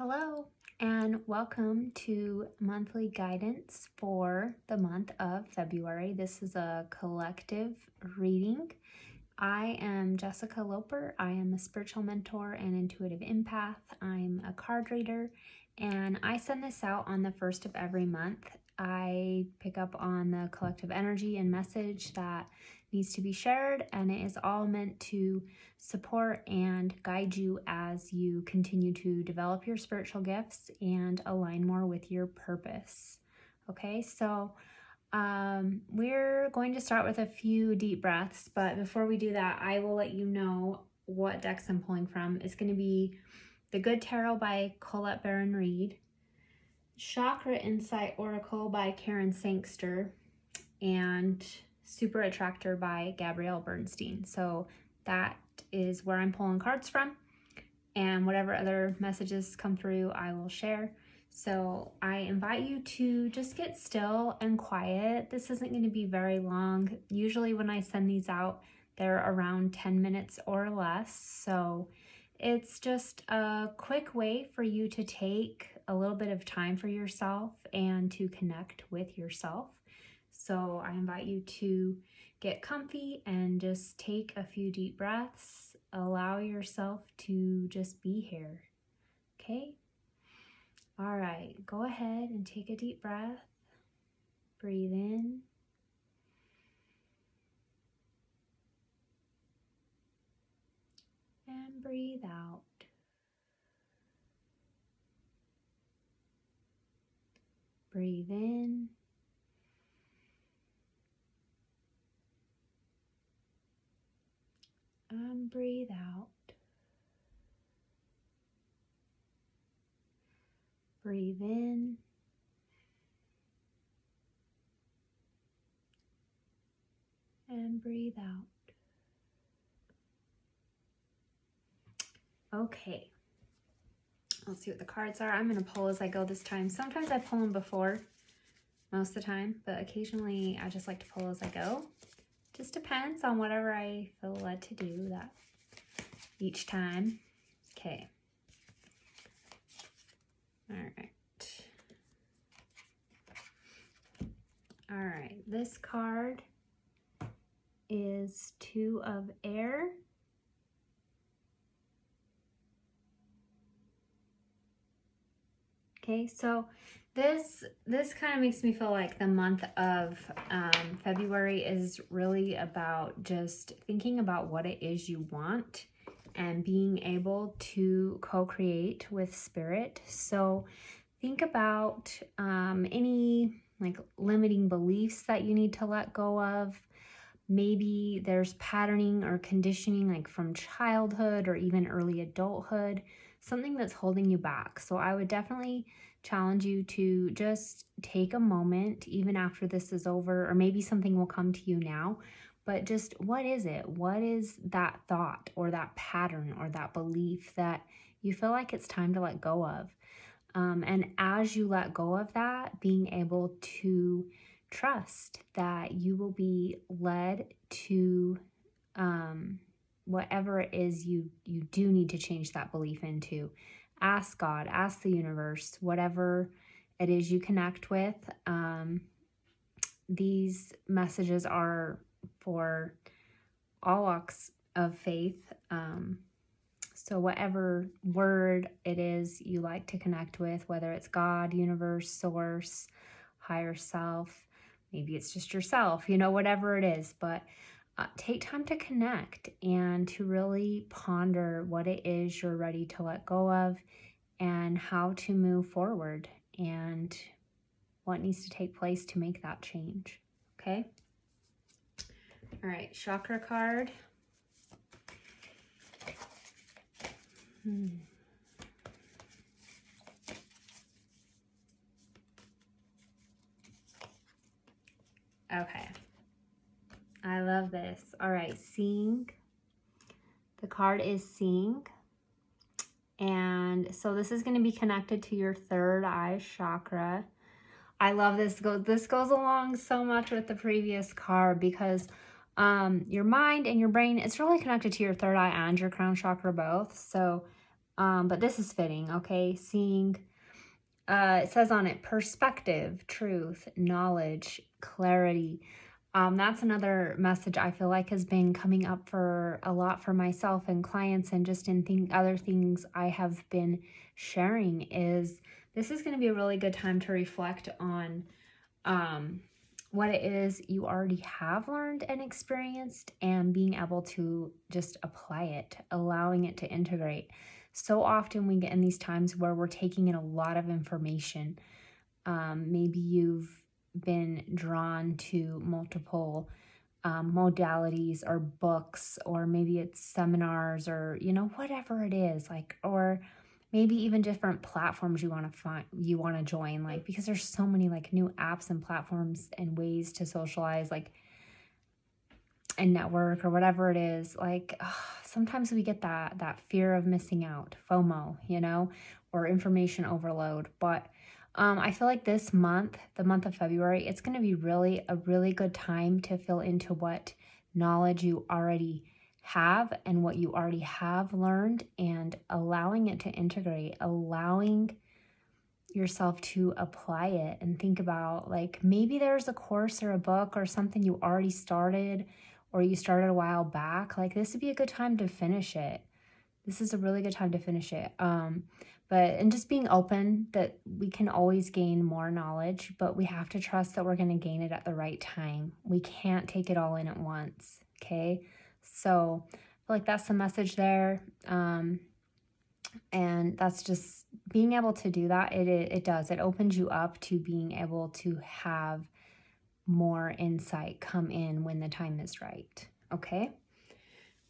Hello, and welcome to monthly guidance for the month of February. This is a collective reading. I am Jessica Loper. I am a spiritual mentor and intuitive empath. I'm a card reader, and I send this out on the first of every month. I pick up on the collective energy and message that needs to be shared, and it is all meant to support and guide you as you continue to develop your spiritual gifts and align more with your purpose. Okay, so we're going to start with a few deep breaths, but before we do that, I will let you know what decks I'm pulling from. It's going to be The Good Tarot by Colette Baron-Reid, Chakra Insight Oracle by Karen Sangster, and Super Attractor by Gabrielle Bernstein. So that is where I'm pulling cards from, and whatever other messages come through, I will share. So I invite you to just get still and quiet. This isn't going to be very long. Usually when I send these out, they're around 10 minutes or less. So it's just a quick way for you to take a little bit of time for yourself and to connect with yourself. So I invite you to get comfy and just take a few deep breaths. Allow yourself to just be here. Okay? All right, go ahead and take a deep breath. Breathe in. And breathe out. Breathe in. And breathe out. Breathe in. And breathe out. Okay. Let's see what the cards are. I'm going to pull as I go this time. Sometimes I pull them before, most of the time, but occasionally I just like to pull as I go. Just depends on whatever I feel led to do that each time. Okay. All right. All right. This card is Two of Air. Okay, so this kind of makes me feel like the month of February is really about just thinking about what it is you want and being able to co-create with spirit. So think about any like limiting beliefs that you need to let go of. Maybe there's patterning or conditioning like from childhood or even early adulthood, something that's holding you back. So I would definitely challenge you to just take a moment, even after this is over, or maybe something will come to you now, but just what is it? What is that thought or that pattern or that belief that you feel like it's time to let go of? And as you let go of that, being able to trust that you will be led to whatever it is you do need to change that belief into. Ask God, ask the universe, whatever it is you connect with. These messages are for all walks of faith. So whatever word it is you like to connect with, whether it's God, universe, source, higher self, maybe it's just yourself, whatever it is, but take time to connect and to really ponder what it is you're ready to let go of and how to move forward and what needs to take place to make that change. Okay? All right, chakra card. Okay. I love this. All right, seeing. The card is seeing. And so this is going to be connected to your third eye chakra. I love this. This goes along so much with the previous card because your mind and your brain, it's really connected to your third eye and your crown chakra both. So but this is fitting, okay? Seeing, it says on it, perspective, truth, knowledge, clarity. That's another message I feel like has been coming up for a lot for myself and clients, and just in other things I have been sharing, is this is going to be a really good time to reflect on what it is you already have learned and experienced, and being able to just apply it, allowing it to integrate. So often we get in these times where we're taking in a lot of information. Maybe you've been drawn to multiple modalities or books, or maybe it's seminars, or whatever it is, like, or maybe even different platforms you want to join, like, because there's so many like new apps and platforms and ways to socialize, like, and network, or whatever it is. Like, sometimes we get that fear of missing out, FOMO, or information overload. But I feel like this month, the month of February, it's going to be a really good time to fill into what knowledge you already have and what you already have learned, and allowing it to integrate, allowing yourself to apply it, and think about, like, maybe there's a course or a book or something you already started, or you started a while back. Like, this would be a good time to finish it. This is a really good time to finish it. And just being open that we can always gain more knowledge, but we have to trust that we're going to gain it at the right time. We can't take it all in at once. Okay. So I feel like that's the message there. And that's just being able to do that. It opens you up to being able to have more insight come in when the time is right. Okay.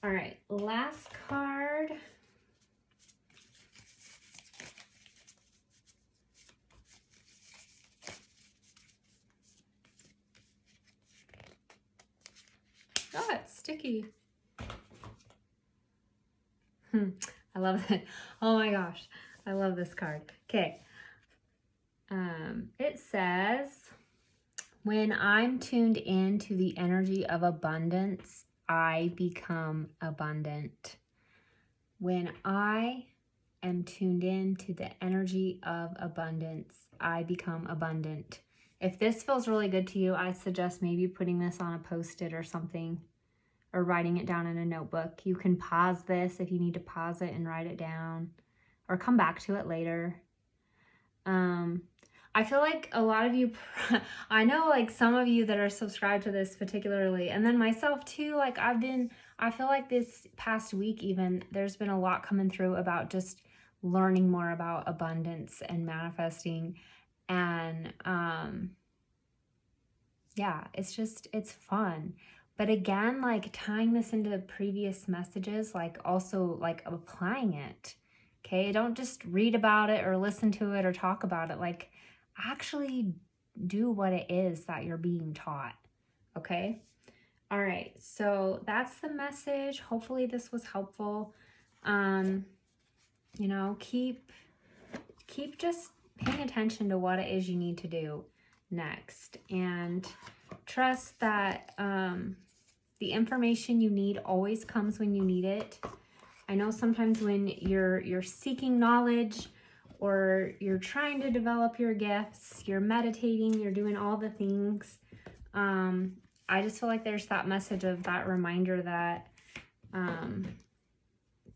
All right. Last card. Oh, it's sticky. I love it. Oh my gosh. I love this card. Okay. It says, when I'm tuned into the energy of abundance, I become abundant. When I am tuned in to the energy of abundance, I become abundant. If this feels really good to you, I suggest maybe putting this on a Post-it or something, or writing it down in a notebook. You can pause this if you need to pause it and write it down, or come back to it later. I feel like a lot of you, I know like some of you that are subscribed to this particularly, and then myself too, like I feel like this past week even, there's been a lot coming through about just learning more about abundance and manifesting. And yeah, it's fun. But again, like tying this into the previous messages, like also like applying it. Okay, don't just read about it or listen to it or talk about it. Like, actually do what it is that you're being taught. Okay. All right. So that's the message. Hopefully this was helpful. Keep just paying attention to what it is you need to do next, and trust that the information you need always comes when you need it. I know sometimes when you're seeking knowledge, or you're trying to develop your gifts, you're meditating, you're doing all the things, I just feel like there's that message of that reminder that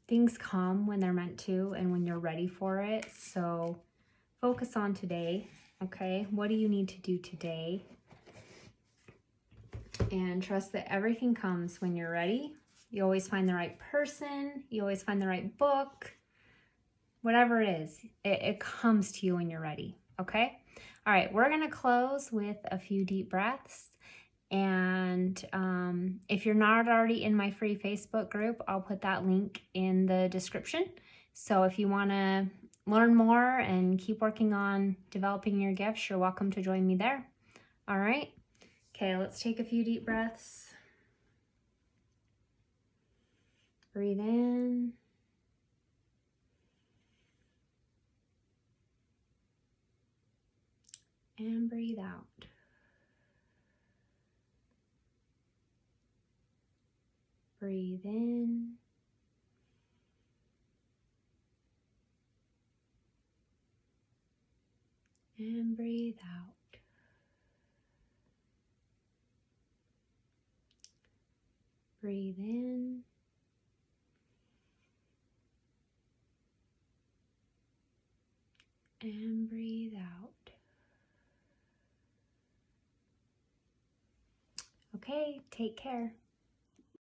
things come when they're meant to and when you're ready for it. So focus on today, okay? What do you need to do today? And trust that everything comes when you're ready. You always find the right person. You always find the right book. Whatever it is, it comes to you when you're ready, okay? All right, we're going to close with a few deep breaths. And if you're not already in my free Facebook group, I'll put that link in the description. So if you want to learn more and keep working on developing your gifts, you're welcome to join me there. All right. Okay, let's take a few deep breaths. Breathe in. And breathe out. Breathe in. and breathe out. Breathe in and breathe out. Okay, take care.